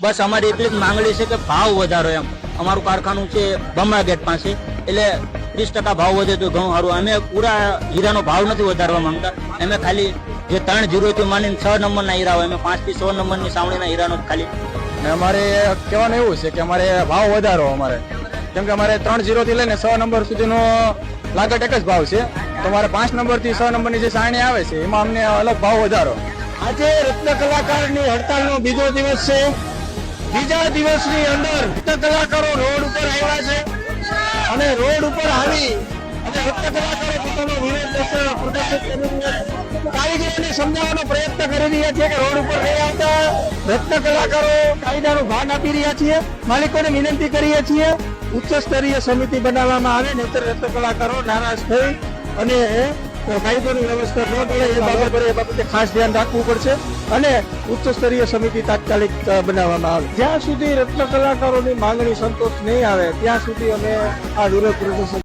બસ અમારી એટલી જ માંગણી છે કે ભાવ વધારો એમ. અમારું કારખાનું છે બમણા ગેટ પાસે, એટલે 30% ભાવ વધે તો ઘણું સારું. અમે પૂરા હીરાનો ભાવ નથી વધારવા માંગતા. અમે ખાલી જે 3 થી માંડીને 6 નંબરના હીરા હોય, અમે 5 થી 100 નંબરની સાવણીના હીરાનો ખાલી. અમારે કહેવાનું એવું છે કે અમારે ભાવ વધારો અમારે, કેમ કે અમારે 30 થી લઈને 6 નંબર સુધીનો લાગત એક જ ભાવ છે. તો અમારે 5 નંબર થી 6 નંબરની જે સાયણી આવે છે એમાં અમને અલગ ભાવ વધારો. આજે રત્ન કલાકારની હડતાલનો બીજો દિવસ છે. બીજા દિવસની અંદર રત્ન કલાકારો રોડ ઉપર આવ્યા છે અને રોડ ઉપર આવી અને રત્ન કલાકારો પોતાનો વિરોધ પ્રદર્શિત કરી રહ્યા છે. કારીગરોને સમજાવવાનો પ્રયત્ન કરી રહ્યા છે કે રોડ ઉપર નહીં આવતા. રત્ન કલાકારો કાયદાનું ભાન આપી રહ્યા છીએ. માલિકોને વિનંતી કરીએ છીએ ઉચ્ચ સ્તરીય સમિતિ બનાવવામાં આવે, નહીતર રત્ન કલાકારો નારાજ થઈ અને કાયદોની વ્યવસ્થા ન ટળે એ બાબતે ખાસ ધ્યાન રાખવું પડશે અને ઉચ્ચ સ્તરીય સમિતિ તાત્કાલિક બનાવવામાં આવે. જ્યાં સુધી રત્ન કલાકારોની માંગણી સંતોષ નહીં આવે ત્યાં સુધી અમે આ વિરોધ પ્રદર્શન